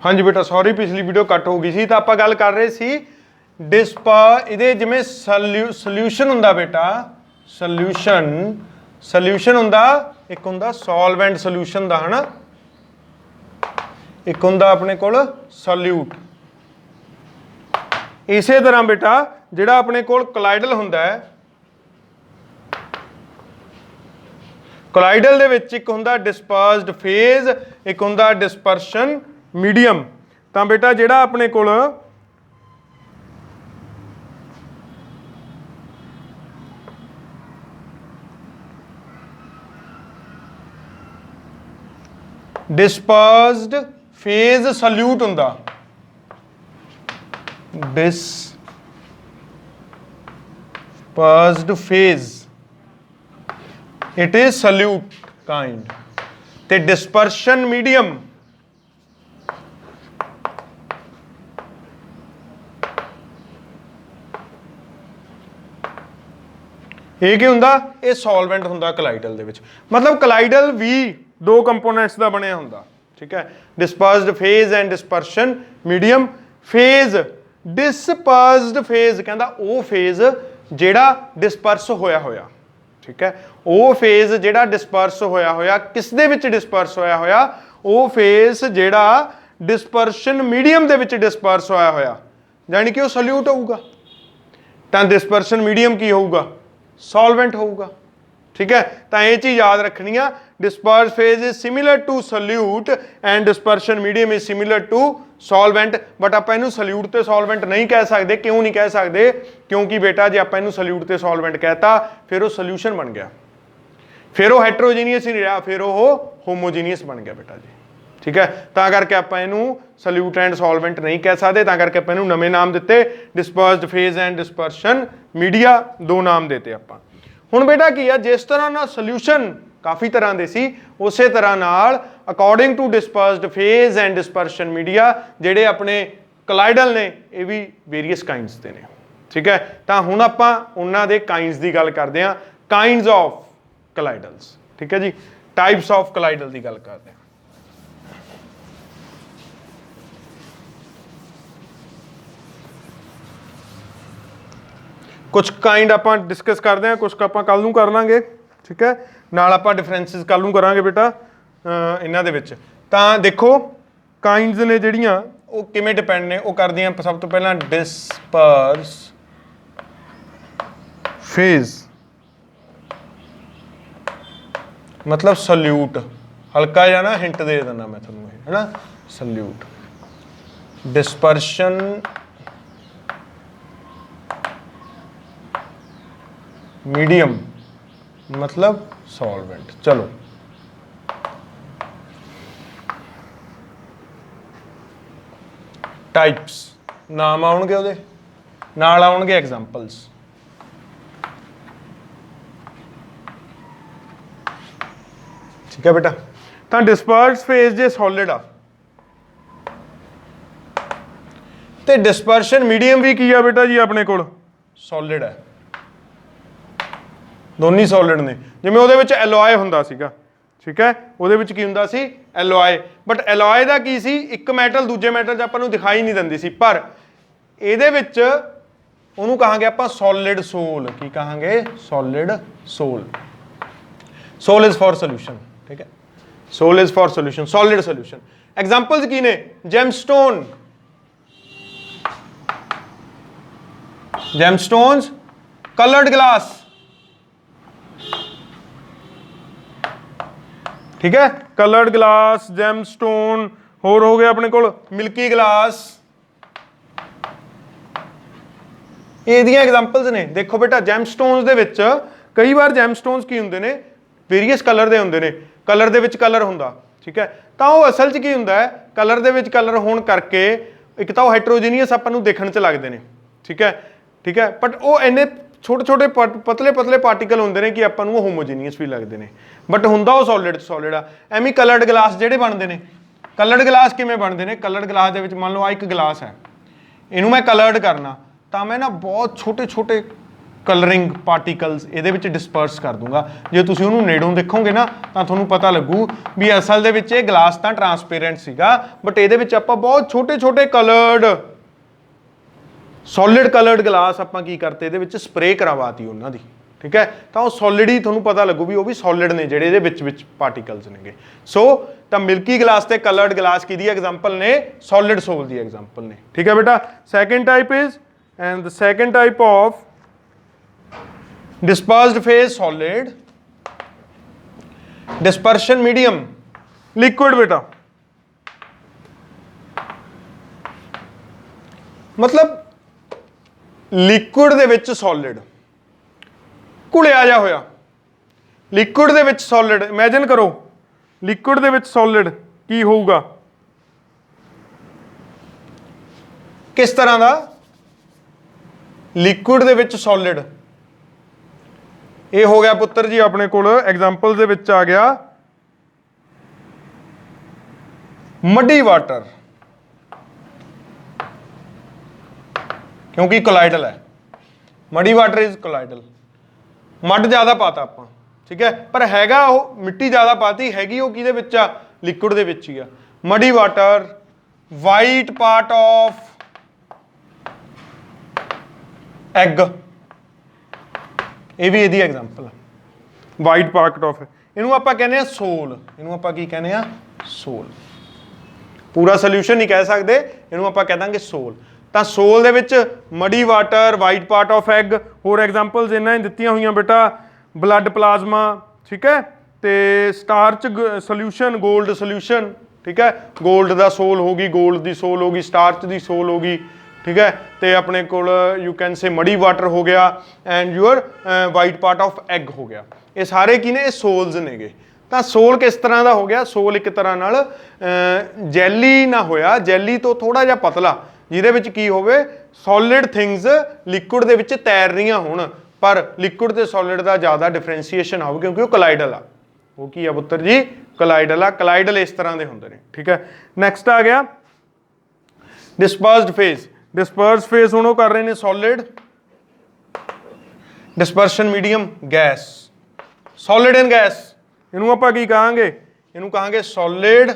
हाँ जी बेटा सॉरी पिछली वीडियो कट हो गई सी। तो आप गल कर रहे सी इहदे जिवें सल्यूशन हुंदा बेटा, सल्यूशन हुंदा, एक हुंदा सॉल्वेंट सल्यूशन दा, है ना, एक हुंदा अपने कोल सॉल्यूट। इसे तरह बेटा जिहड़ा अपने कोल कोलाइडल हुंदा है, कोलाइडल दे विच एक हुंदा डिस्पर्स्ड फेज, एक हुंदा डिस्पर्शन मीडियम। तो बेटा जिहड़ा अपने कोल डिस्पर्स्ड फेज सल्यूट हुंदा, dispersed phase it is solute kind, ते डिस्पर्शन मीडियम ये की हुंदा, ये सॉल्वेंट हुंदा कोलाइडल दे विच। मतलब कोलाइडल भी दो कंपोनेंट्स का बनिया हुंदा, ठीक है, dispersed phase and dispersion medium. Phase dispersed phase कहंदा वो फेज जिहड़ा डिस्पर्स होया होया, ठीक है, वो फेज जिहड़ा डिस्पर्स होया होया, किस दे विच डिस्पर्स होया होया, वो फेज जिहड़ा डिस्पर्शन मीडियम दे विच डिस्पर्स होया होया, यानी कि वो सल्यूट होऊगा। तो डिस्पर्शन मीडियम की होऊगा, सॉल्वेंट होऊगा, ठीक है। तो ये चीज़ याद रखनी है, disperse phase is similar to solute and dispersion medium is similar to solvent. But आप इनू सल्यूट ते सॉल्वेंट नहीं कह सकते। क्यों नहीं कह सकते? क्योंकि बेटा जे आप इनू सल्यूट ते सॉल्वेंट कहता फिर वो सल्यूशन बन गया, फिर वो हैट्रोजीनियस ही नहीं रहा, फिर वो होमोजीनियस बन गया बेटा जी, ठीक है। तो करके आप इनू सल्यूट एंड सॉल्वेंट नहीं कह सकते, तो करके आप इनू नवे नाम दिते, dispersed phase and dispersion media, दो नाम देते आप। हुण बेटा की है, जिस तरह ना सल्यूशन काफ़ी तरह के सी, उस तरह नाल according to dispersed phase and dispersion media जिहड़े अपने कोलाइडल ने ये भी वेरीअस काइंड्स के ने, ठीक है। तो हुण आपां उन्हां दे काइंड्स की गल करते हैं, काइंड्स ऑफ कोलाइडल्स, ठीक है जी, टाइप्स ऑफ कोलाइडल की गल करते हैं। कुछ काइंड आप डिस्कस करते हैं, कुछ आप कल नूं कर लांगे, ठीक है, नाल आप डिफरेंसिस कल नूं करांगे बेटा इन्हां दे विच। तां देखो काइंड्स ने जिहड़ियां वो किवें डिपेंड ने, वो करदियां सब तो पहला डिस्पर्स फेज, मतलब सल्यूट, हल्का जिहा ना हिंट दे देना मैं तुहानूं, है ना, सल्यूट, डिस्पर्शन मीडियम मतलब सॉल्वेंट। चलो टाइप्स नाम आउणगे उहदे नाल आउणगे एग्जांपल्स, ठीक है बेटा। तो डिस्पर्स फेज जे सॉलिड आ ते डिस्पर्शन मीडियम भी की आ बेटा जी अपने कोल सॉलिड है, दोनों सॉलिड ने। जिवें उहदे विच एलॉय हुंदा सीगा, ठीक है, उहदे विच की हुंदा सी एलॉय, बट एलॉय दा की सी, एक मैटल दूजे मैटल च आपां नूं दिखाई नहीं दिंदी सी, पर इहदे विच उहनूं कहांगे आपां सॉलिड सोल। की कहांगे? Solid sol. Sol is for solution, ठीक है, sol is for solution, solid solution. Examples की ने? जेमस्टोन, जेमस्टोन्स, कलर्ड ग्लास, ठीक है, कलर्ड ग्लास, जेमस्टोन, होर हो गया अपने कोल मिल्की ग्लास, इहदियां एग्जांपल्स ने। देखो बेटा जेमस्टोन्स दे विच कई बार जेमस्टोन्स की हुंदे ने, वेरीअस कलर दे हुंदे ने, कलर दे विच कलर हुंदा, ठीक है। तो वो असल च की हुंदा है, कलर दे विच कलर होण करके एक तो हैट्रोजीनियस आपां नूं देखण च लगदे ने, ठीक है, ठीक है, बट वो इन्ने छोटे छोटे पतले पतले पार्टिकल होंदे ने कि आपां नूं होमोजीनियस भी लगदे ने, बट हुंदा वो सॉलिड सॉलिड आ। एवें कलर्ड ग्लास जिहड़े बनदे ने, कलर्ड ग्लास किवें बनदे ने? कलर्ड ग्लास दे विच मान लो आ एक ग्लास है, इनू मैं कलर्ड करना, तो मैं ना बहुत छोटे छोटे ਕਲਰਿੰਗ ਪਾਰਟੀਕਲਸ ਇਹਦੇ ਵਿੱਚ ਡਿਸਪਰਸ ਕਰ ਦੂੰਗਾ। ਜੇ ਤੁਸੀਂ ਉਹਨੂੰ ਨੇੜੋਂ ਦੇਖੋਗੇ ਨਾ ਤਾਂ ਤੁਹਾਨੂੰ ਪਤਾ ਲੱਗੂ ਵੀ ਅਸਲ ਦੇ ਵਿੱਚ ਇਹ ਗਲਾਸ ਤਾਂ ਟਰਾਂਸਪੇਰੈਂਟ ਸੀਗਾ, ਬਟ ਇਹਦੇ ਵਿੱਚ ਆਪਾਂ ਬਹੁਤ ਛੋਟੇ ਛੋਟੇ ਕਲਰਡ ਸੋਲਿਡ ਕਲਰਡ ਗਲਾਸ ਆਪਾਂ ਕੀ ਕਰਤੇ ਇਹਦੇ ਵਿੱਚ ਸਪਰੇ ਕਰਵਾਤੀ ਉਹਨਾਂ ਦੀ, ਠੀਕ ਹੈ। ਤਾਂ ਉਹ ਸੋਲਿਡ ਹੀ ਤੁਹਾਨੂੰ ਪਤਾ ਲੱਗੂ ਵੀ ਉਹ ਵੀ ਸੋਲਿਡ ਨੇ ਜਿਹੜੇ ਇਹਦੇ ਵਿੱਚ ਪਾਰਟੀਕਲਸ ਨੇਗੇ। ਸੋ ਤਾਂ ਮਿਲਕੀ ਗਲਾਸ ਤੇ ਕਲਰਡ ਗਲਾਸ ਕਿਹਦੀ ਐਗਜ਼ਾਮਪਲ ਨੇ? ਸੋਲਿਡ ਸੋਲ ਦੀ ਐਗਜ਼ਾਮਪਲ ਨੇ, ਠੀਕ ਹੈ ਬੇਟਾ। Second type is and the second type of dispersed phase solid, dispersion medium liquid बेटा। मतलब लिक्विड ਦੇ ਵਿੱਚ solid ਘੁਲਿਆ ਜਾ ਹੋਇਆ, ਲਿਕੁਇਡ ਦੇ ਵਿੱਚ solid ਇਮੇਜਿਨ ਕਰੋ, ਲਿਕੁਇਡ ਦੇ ਵਿੱਚ solid ਕੀ ਹੋਊਗਾ, ਕਿਸ ਤਰ੍ਹਾਂ ਦਾ? ਲਿਕੁਇਡ ਦੇ ਵਿੱਚ solid ਇਹ ਹੋ ਗਿਆ ਪੁੱਤਰ ਜੀ ਆਪਣੇ ਕੋਲ ਐਗਜ਼ਾਮਪਲ ਦੇ ਵਿੱਚ ਆ ਗਿਆ ਮੱਡੀ ਵਾਟਰ, ਕਿਉਂਕਿ ਕੋਲਾਈਡਲ ਹੈ। ਮੱਡੀ ਵਾਟਰ ਇਜ਼ ਕੋਲਾਈਡਲ, ਮੱਡ ਜ਼ਿਆਦਾ ਪਾਤਾ ਆਪਾਂ, ਠੀਕ ਹੈ, ਪਰ ਹੈਗਾ ਉਹ ਮਿੱਟੀ ਜ਼ਿਆਦਾ ਪਾਤੀ, ਹੈਗੀ ਉਹ ਕਿਹਦੇ ਵਿੱਚ ਆ? ਲਿਕੁਇਡ ਦੇ ਵਿੱਚ ਹੀ ਆ। Muddy water, white part of egg, ਇਹ ਵੀ ਇਹਦੀ ਐਗਜ਼ਾਮਪਲ ਆ। ਵਾਈਟ ਪਾਰਟ ਆਫ ਇਹਨੂੰ ਆਪਾਂ ਕਹਿੰਦੇ ਆ ਸੋਲ, ਇਹਨੂੰ ਆਪਾਂ ਕੀ ਕਹਿੰਦੇ ਆ? ਸੋਲ। ਪੂਰਾ ਸੋਲੂਸ਼ਨ ਨਹੀਂ ਕਹਿ ਸਕਦੇ, ਇਹਨੂੰ ਆਪਾਂ ਕਹਿ ਦਾਂਗੇ ਸੋਲ। ਤਾਂ ਸੋਲ ਦੇ ਵਿੱਚ muddy water, white part of egg, ਹੋਰ ਐਗਜ਼ਾਮਪਲਸ ਇਹਨਾਂ ਨੇ ਦਿੱਤੀਆਂ ਹੋਈਆਂ ਬੇਟਾ, ਬਲੱਡ ਪਲਾਜ਼ਮਾ, ਠੀਕ ਹੈ, ਤੇ ਸਟਾਰਚ ਸੋਲੂਸ਼ਨ, 골ਡ ਸੋਲੂਸ਼ਨ, ਠੀਕ ਹੈ, 골ਡ ਦਾ ਸੋਲ ਹੋ ਗਈ, 골ਡ ਦੀ ਸੋਲ ਹੋ ਗਈ, ਸਟਾਰਚ ਦੀ ਸੋਲ ਹੋ ਗਈ, ਠੀਕ ਹੈ, ਤੇ ਆਪਣੇ ਕੋਲ ਯੂ ਕੈਨ ਸੇ ਮਡੀ ਵਾਟਰ ਹੋ ਗਿਆ and your white part of egg ਹੋ ਗਿਆ। ਇਹ ਸਾਰੇ ਕੀ ਨੇ? ਇਹ ਸੋਲਸ ਨੇਗੇ। ਤਾਂ ਸੋਲ ਕਿਸ ਤਰ੍ਹਾਂ ਦਾ ਹੋ ਗਿਆ? ਸੋਲ ਇੱਕ ਤਰ੍ਹਾਂ ਨਾਲ ਜੈਲੀ ਨਾ ਹੋਇਆ, ਜੈਲੀ ਤੋਂ ਥੋੜਾ ਜਿਹਾ ਪਤਲਾ, ਜਿਹਦੇ ਵਿੱਚ ਕੀ ਹੋਵੇ? ਸੋਲਿਡ ਥਿੰਗਸ ਲਿਕੁਇਡ ਦੇ ਵਿੱਚ ਤੈਰ ਰਹੀਆਂ ਹੋਣ, ਪਰ ਲਿਕੁਇਡ ਤੇ ਸੋਲਿਡ ਦਾ ਜ਼ਿਆਦਾ ਡਿਫਰੈਂਸ਼ੀਏਸ਼ਨ ਹੋਵੇ ਕਿਉਂਕਿ ਉਹ ਕੋਲਾਈਡਲ ਆ। ਉਹ ਕੀ ਆ ਪੁੱਤਰ ਜੀ? ਕੋਲਾਈਡਲ ਆ। ਕੋਲਾਈਡਲ ਇਸ ਤਰ੍ਹਾਂ ਦੇ ਹੁੰਦੇ ਨੇ, ਠੀਕ ਹੈ। ਨੈਕਸਟ ਆ ਗਿਆ ਡਿਸਪਰਸਡ ਫੇਜ਼। ਡਿਸਪਰਸ ਫੇਜ਼ ਹੁਣ ਉਹ ਕਰ ਰਹੇ ਨੇ solid, dispersion medium gas, solid and gas. ਇਹਨੂੰ ਆਪਾਂ ਕੀ ਕਹਾਂਗੇ? ਇਹਨੂੰ ਕਹਾਂਗੇ ਸੋਲਿਡ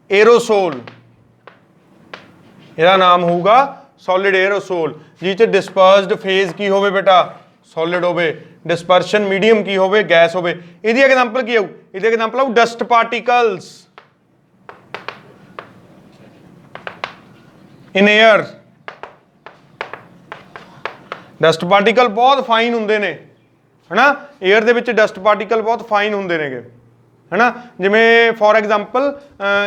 ਏਰੋਸੋਲ, ਇਹਦਾ ਨਾਮ ਹੋਊਗਾ ਸੋਲਿਡ ਏਰੋਸੋਲ, ਜਿਹ ਚ ਡਿਸਪਰਸਡ ਫੇਜ਼ ਕੀ ਹੋਵੇ ਬੇਟਾ? ਸੋਲਿਡ ਹੋਵੇ, ਡਿਸਪਰਸ਼ਨ ਮੀਡੀਅਮ ਕੀ ਹੋਵੇ? ਗੈਸ ਹੋਵੇ। ਇਹਦੀ ਐਗਜ਼ਾਮਪਲ ਕੀ ਆਊ? ਇਹਦੀ ਐਗਜ਼ਾਮਪਲ ਆਊ ਡਸਟ ਪਾਰਟੀਕਲਸ ਇਨ 에ਅਰ। ਡਸਟ ਪਾਰਟੀਕਲ ਬਹੁਤ ਫਾਈਨ ਹੁੰਦੇ ਨੇ, ਹਨਾ, 에ਅਰ ਦੇ ਵਿੱਚ ਡਸਟ ਪਾਰਟੀਕਲ ਬਹੁਤ ਫਾਈਨ ਹੁੰਦੇ ਨੇਗੇ, ਹਨਾ। ਜਿਵੇਂ ਫੋਰ ਐਗਜ਼ਾਮਪਲ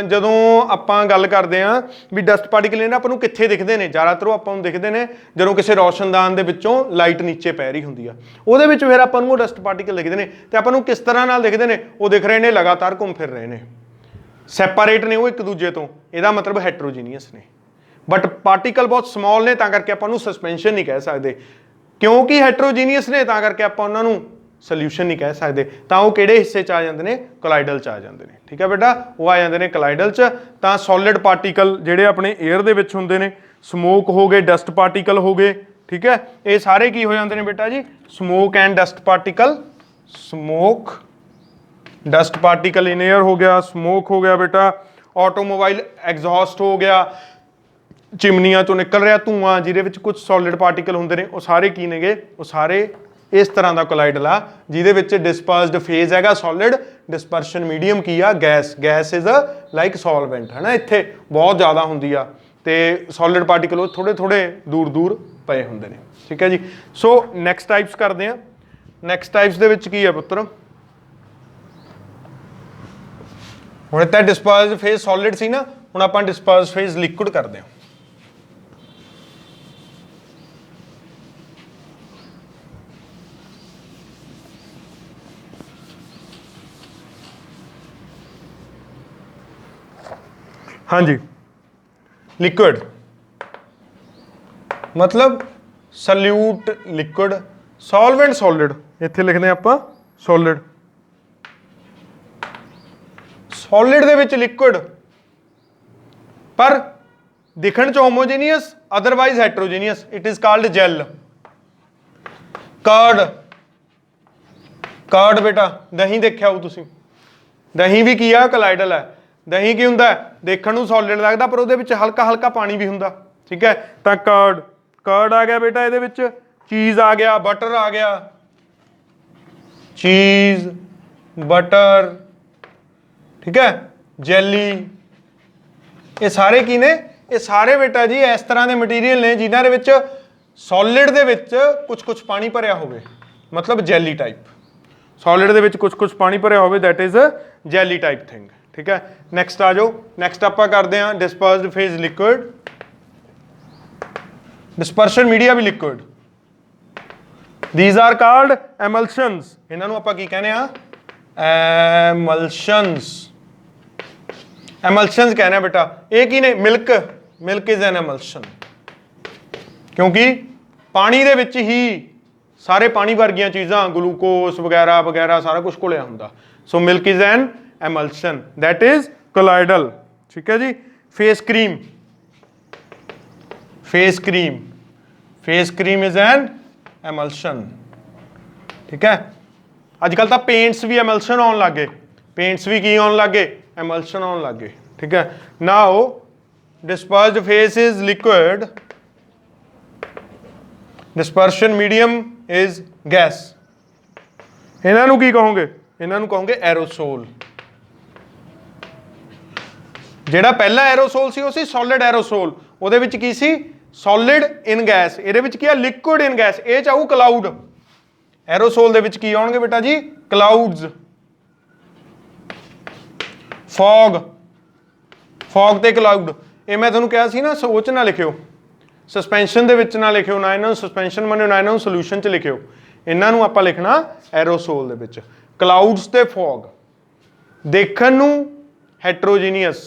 ਜਦੋਂ ਆਪਾਂ ਗੱਲ ਕਰਦੇ ਹਾਂ ਵੀ ਡਸਟ ਪਾਰਟੀਕਲ ਇਹਨਾਂ ਆਪਾਂ ਨੂੰ ਕਿੱਥੇ ਦਿਖਦੇ ਨੇ? ਜ਼ਿਆਦਾਤਰ ਉਹ ਆਪਾਂ ਨੂੰ ਦਿਖਦੇ ਨੇ ਜਦੋਂ ਕਿਸੇ ਰੋਸ਼ਨਦਾਨ ਦੇ ਵਿੱਚੋਂ ਲਾਈਟ ਨੀਚੇ ਪੈ ਰਹੀ ਹੁੰਦੀ ਆ, ਉਹਦੇ ਵਿੱਚ ਫਿਰ ਆਪਾਂ ਨੂੰ ਉਹ ਡਸਟ ਪਾਰਟੀਕਲ ਦਿਖਦੇ ਨੇ। ਤੇ ਆਪਾਂ ਨੂੰ ਕਿਸ ਤਰ੍ਹਾਂ ਨਾਲ ਦਿਖਦੇ ਨੇ? ਉਹ ਦਿਖ ਰਹੇ ਨੇ ਲਗਾਤਾਰ ਘੁੰਮ ਫਿਰ ਰਹੇ ਨੇ, ਸੈਪਰੇਟ ਨੇ ਉਹ ਇੱਕ ਦੂਜੇ ਤੋਂ, ਇਹਦਾ ਮਤਲਬ ਹੈਟਰੋਜੀਨੀਅਸ ਨੇ। ਬਟ ਪਾਰਟੀਕਲ ਬਹੁਤ ਸਮਾਲ ਨੇ, ਤਾਂ ਕਰਕੇ ਆਪਾਂ ਉਹਨੂੰ ਸਸਪੈਂਸ਼ਨ ਨਹੀਂ ਕਹਿ ਸਕਦੇ, ਕਿਉਂਕਿ ਹੈਟਰੋਜੀਨੀਅਸ ਨੇ ਤਾਂ ਕਰਕੇ ਆਪਾਂ ਉਹਨਾਂ ਨੂੰ ਸੋਲਿਊਸ਼ਨ ਨਹੀਂ ਕਹਿ ਸਕਦੇ। ਤਾਂ ਉਹ ਕਿਹੜੇ ਹਿੱਸੇ 'ਚ ਆ ਜਾਂਦੇ ਨੇ? ਕੋਲਾਈਡਲ 'ਚ ਆ ਜਾਂਦੇ ਨੇ, ਠੀਕ ਹੈ ਬੇਟਾ, ਉਹ ਆ ਜਾਂਦੇ ਨੇ ਕੋਲਾਈਡਲ 'ਚ। ਤਾਂ ਸੋਲਿਡ ਪਾਰਟੀਕਲ ਜਿਹੜੇ ਆਪਣੇ 에ਅਰ ਦੇ ਵਿੱਚ ਹੁੰਦੇ ਨੇ, ਸਮੋਕ ਹੋ ਗਏ, ਡਸਟ ਪਾਰਟੀਕਲ ਹੋ ਗਏ, ਠੀਕ ਹੈ, ਇਹ ਸਾਰੇ ਕੀ ਹੋ ਜਾਂਦੇ ਨੇ ਬੇਟਾ ਜੀ? Smoke and dust particle. Smoke, dust particle in air ਹੋ ਗਿਆ, ਸਮੋਕ ਹੋ ਗਿਆ ਬੇਟਾ, ਆਟੋਮੋਬਾਈਲ ਐਗਜ਼ੌਸਟ ਹੋ ਗਿਆ, ਚਿਮਨੀਆਂ ਚੋਂ ਨਿਕਲ ਰਿਹਾ ਧੂਆਂ ਜਿਹਦੇ ਵਿੱਚ ਕੁਝ ਸੋਲਿਡ ਪਾਰਟੀਕਲ ਹੁੰਦੇ ਨੇ, ਉਹ ਸਾਰੇ ਕੀ ਨੇਗੇ? ਉਹ ਸਾਰੇ ਇਸ ਤਰ੍ਹਾਂ ਦਾ ਕੋਲਾਈਡਲ ਆ ਜਿਹਦੇ ਵਿੱਚ ਡਿਸਪਰਸਡ ਫੇਜ਼ ਹੈਗਾ ਸੋਲਿਡ, ਡਿਸਪਰਸ਼ਨ ਮੀਡੀਅਮ ਕੀ ਆ? Gas. Gas is a like solvent, ਹੈ ਨਾ, ਇੱਥੇ ਬਹੁਤ ਜ਼ਿਆਦਾ ਹੁੰਦੀ ਆ ਤੇ ਸੋਲਿਡ ਪਾਰਟੀਕਲ ਉਹ ਥੋੜੇ ਥੋੜੇ ਦੂਰ ਦੂਰ ਪਏ ਹੁੰਦੇ ਨੇ, ਠੀਕ ਹੈ ਜੀ। ਸੋ ਨੈਕਸਟ ਟਾਈਪਸ ਕਰਦੇ ਆ। ਨੈਕਸਟ ਟਾਈਪਸ ਦੇ ਵਿੱਚ ਕੀ ਆ ਪੁੱਤਰ? ਹੁਣ ਇੱਥੇ ਡਿਸਪਰਸਡ ਫੇਜ਼ ਸੋਲਿਡ ਸੀ ਨਾ, ਹੁਣ ਆਪਾਂ ਡਿਸਪਰਸਡ ਫੇਜ਼ ਲਿਕੁਇਡ ਕਰਦੇ ਆ। ਹਾਂਜੀ, ਲਿਕੁਇਡ मतलब सल्यूट लिक्विड, सॉल्वेंट सॉलिड, इत्थे लिखते हैं ਆਪਾਂ सॉलिड। सॉलिड ਦੇ ਵਿੱਚ लिक्विड पर दिखण ਚ homogeneous, otherwise heterogeneous, it is called gel. Curd, curd बेटा दही देखिया हो तुसीं, दही भी की आ कोलाइडल है। दही की हुंदा देखण नूं सॉलिड लगदा पर उहदे विच हल्का हल्का पानी भी हुंदा, ठीक है। तां कर्ड, कर्ड आ गया बेटा इहदे विच, चीज़ आ गया, बटर आ गया, चीज़ बटर, ठीक है, जैली, ये सारे की ने, ये सारे बेटा जी इस तरह के मटीरियल ने जिन्हां दे विच सॉलिड दे विच कुछ कुछ पानी भरिया होवे, मतलब जैली टाइप। सॉलिड दे विच कुछ कुछ पानी भरिया होवे, that is jelly type thing, ठीक है। नैक्सट आ जाओ, नैक्सट आपां करदे हां dispersed phase liquid, dispersion media भी लिक्विड, दीज आर कॉल्ड एमल्शंस। इन्हां नूं आपां की कहने आ, एमल्शंस, एमल्शंस कहने बेटा। ये की ने, milk, milk is an emulsion, क्योंकि पानी दे विच ही सारे पानी वर्गियां चीज़ां, ग्लूकोस वगैरह वगैरह सारा कुछ घुलिया हुंदा। So milk is an emulsion, that is colloidal, ठीक है जी। Face cream, face cream, face cream is an emulsion, ठीक है। अजकल तो पेंट्स भी एमल्शन आउण लग गए, पेंट्स भी की आउण लग गए, एमल्शन आउण लग गए, ठीक है। Now dispersed phase is liquid, dispersion medium is gas. इन्हां नूं की कहोगे, इन्हां नूं कहोगे एरोसोल। ਜਿਹੜਾ ਪਹਿਲਾ एरोसोल सी वो सी सॉलिड एरोसोल, ਉਹਦੇ ਵਿੱਚ ਕੀ ਸੀ सॉलिड इन गैस, ਇਹਦੇ ਵਿੱਚ ਕੀ ਆ लिक्विड इन गैस, ਇਹ ਚਾਹੂ क्लाउड। एरोसोल ਦੇ ਵਿੱਚ ਕੀ ਆਉਣਗੇ बेटा जी, क्लाउड्स, फॉग, फॉग ਤੇ क्लाउड। ਇਹ ਮੈਂ ਤੁਹਾਨੂੰ ਕਿਹਾ ਸੀ ਨਾ ਸੋਚ ਨਾ ਲਿਖਿਓ, ਸਸਪੈਂਸ਼ਨ ਦੇ ਵਿੱਚ ਨਾ ਲਿਖਿਓ, ਨਾ ਇਹਨਾਂ ਨੂੰ ਸਸਪੈਂਸ਼ਨ ਮੰਨਿਓ, ਨਾ ਇਹਨਾਂ ਨੂੰ ਸੋਲੂਸ਼ਨ 'ਚ ਲਿਖਿਓ। ਇਹਨਾਂ ਨੂੰ ਆਪਾਂ ਲਿਖਣਾ ਐਰੋਸੋਲ ਦੇ ਵਿੱਚ। ਕਲਾਊਡਸ ਤੇ ਫੌਗ ਦੇਖਣ ਨੂੰ ਹੈਟਰੋਜੀਨੀਅਸ,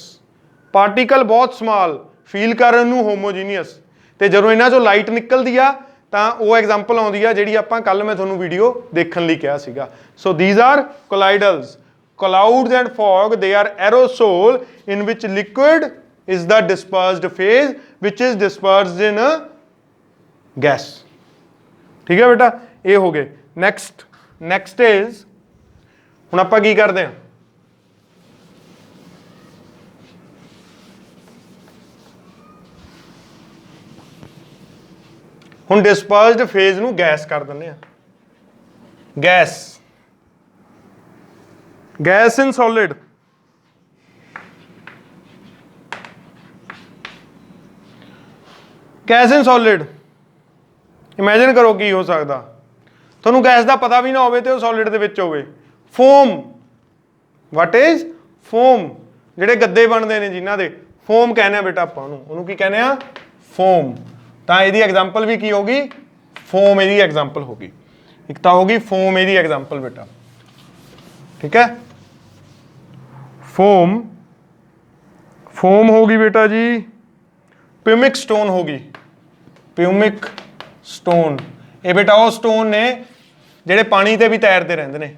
ਪਾਰਟੀਕਲ ਬਹੁਤ ਸਮਾਲ, ਫੀਲ ਕਰਨ ਨੂੰ ਹੋਮੋਜੀਨੀਅਸ, ਤੇ ਜਦੋਂ ਇਹਨਾਂ 'ਚੋਂ ਲਾਈਟ ਨਿਕਲਦੀ ਆ ਤਾਂ ਉਹ ਐਗਜ਼ਾਮਪਲ ਆਉਂਦੀ ਆ ਜਿਹੜੀ ਆਪਾਂ ਕੱਲ ਮੈਂ ਤੁਹਾਨੂੰ ਵੀਡੀਓ ਦੇਖਣ ਲਈ ਕਿਹਾ ਸੀਗਾ। So these are colloidals, clouds and fog, they are aerosol in which liquid is the dispersed phase which is dispersed in a gas, ठीक है बेटा। ये हो गए। next, next is ਹੁਣ ਆਪਾਂ ਕੀ ਕਰਦੇ ਹਾਂ, ਹੁਣ dispersed phase ਨੂੰ ਗੈਸ ਕਰ ਦਿੰਦੇ ਆ, gas, gas in solid, gas in solid. Imagine करो की हो सकता, थोनू गैस का पता भी ना हो तो सॉलिड दे विच होवे। फोम, वट इज फोम, जिहड़े गद्दे बनते हैं जिन्हां दे फोम कहने बेटा आपां उहनूं की कहने आ, फोम। तां इहदी एग्जाम्पल भी की होगी, फोम इहदी एग्जाम्पल होगी। एक तो होगी फोम इहदी एग्जाम्पल बेटा, ठीक है। फोम, फोम होगी बेटा जी, प्यूमिक स्टोन होगी, प्यूमिक स्टोन। ये बेटा वो स्टोन ने जिहड़े पानी ते भी तैरते रहंदे ने,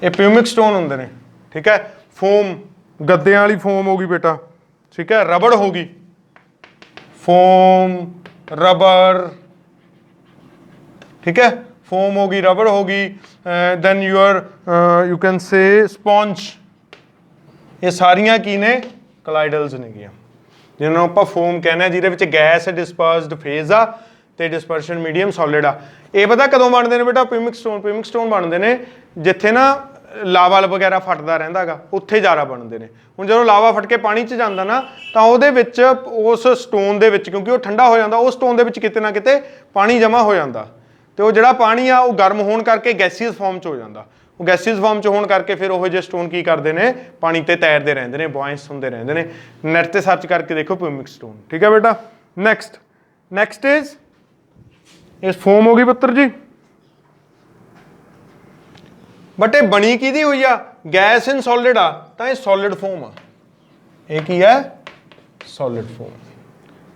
ये प्यूमिक स्टोन हुंदे ने, ठीक है। फोम गद्दियां वाली फोम होगी बेटा, ठीक है। रबड़ होगी, फोम रबर, ठीक है। फोम होगी, रबड़ होगी, then you can say sponge. ये सारियां की ने कोलाइडल्स ने गियां, जिन्होंने आप फोम कहना, जिहदे गैस डिस्पर्स्ड फेज आ ते डिस्पर्शन मीडियम सॉलिड आ। ये पता कदों बनते हैं बेटा, प्यूमिक स्टोन, प्यूमिक स्टोन बनते हैं जिथे ना लावा वगैरह फटदा रहिंदा गा, उत्थे ज़्यादा बनते हैं। हुण जदों लावा फट के पानी च जांदा ना तां उहदे विच उस स्टोन दे विच, क्योंकि वो ठंडा हो जाता, उस स्टोन दे विच किते ना किते पानी जमा हो जाता, तो वो जिहड़ा पानी आ वो गर्म होने करके गैसीਅस फॉर्म च हो जाता। वो गैसीਅस फॉर्म च होने करके फिर वो जे स्टोन की करते हैं, पानी ते तैरते रहते हैं, बॉयंस होंदे रहते हैं। नैट ते सर्च करके देखो प्यूमिक स्टोन, ठीक है बेटा। नैक्सट, नैक्सट इज इस फोम होगी पुत्र जी, बट ये बनी की हुई आ, गैस इन सॉलिड आ, तो ये सॉलिड फोम आ। ये की है solid foam,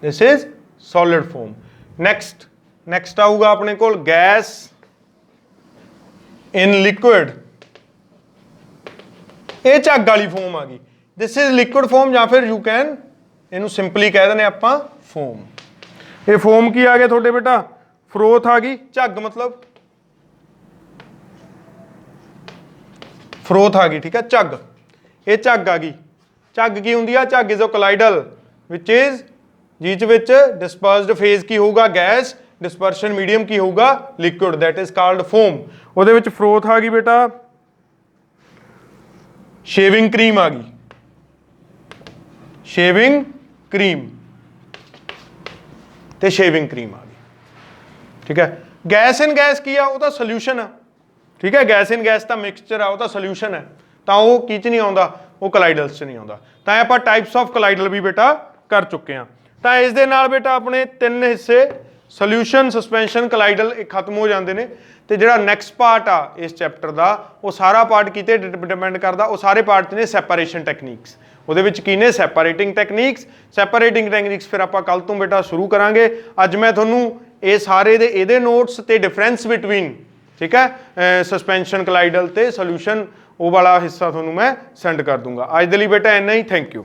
this is solid foam. Next, next आऊगा अपने को गैस इन लिक्विड, ये झग वाली फोम आ गई। दिस इज लिक्विड फॉर्म या फिर यू कैन इनू सिंपली कह देने आप फोम। ये फोम की आ गया थोड़े बेटा, फ्रोथ आ गई, झग मतलब फ्रोथ आ गई, ठीक है, झग, ये झग आ गई। झग की होंगी, झग is a colloidal which is जिस विच डिस्पर्स्ड फेज की होगा गैस, डिस्पर्शन मीडियम की होगा liquid, that is called foam. ਉਹਦੇ ਵਿੱਚ फ्रोथ आ गई बेटा, शेविंग क्रीम आ गई, शेविंग क्रीम ਤੇ शेविंग क्रीम आ गई, ठीक है। गैस इन गैस की आ, वो तो सोल्यूशन है, ठीक है, गैस इन गैस का मिक्सचर आ, वो तो सोल्यूशन है, तो वो की च नहीं आता, वो कलाइडल्स च नहीं आता। तो आप टाइप्स ऑफ कलाइडल भी बेटा कर चुके हैं। तो इस दे नाल बेटा अपने 3 हिस्से सोल्यूशन, सस्पेंशन, कलाइडल खत्म हो जाते हैं। तो जो नैक्सट पार्ट आ इस चैप्टर का, वो सारा पार्ट किते डिपेंड करता, वो सारे पार्ट ने सैपरेशन टैक्नीक्स, ਉਹਦੇ ਵਿੱਚ ਕੀ ਨੇ ਸੈਪਰੇਟਿੰਗ ਟੈਕਨੀਕਸ ਫਿਰ ਆਪਾਂ ਕੱਲ ਤੋਂ ਬੇਟਾ ਸ਼ੁਰੂ ਕਰਾਂਗੇ। ਅੱਜ ਮੈਂ ਤੁਹਾਨੂੰ ਇਹ ਸਾਰੇ ਦੇ ਇਹਦੇ ਨੋਟਸ ਤੇ ਡਿਫਰੈਂਸ ਬਿਟਵੀਨ, ਠੀਕ ਹੈ, ਸਸਪੈਂਸ਼ਨ, ਕਲਾਈਡਲ ਤੇ ਸੋਲੂਸ਼ਨ, ਉਹ ਵਾਲਾ ਹਿੱਸਾ ਤੁਹਾਨੂੰ ਮੈਂ ਸੈਂਡ ਕਰ ਦੂੰਗਾ। ਅੱਜ ਦੇ ਲਈ ਬੇਟਾ ਇੰਨਾ ਹੀ, ਥੈਂਕ ਯੂ।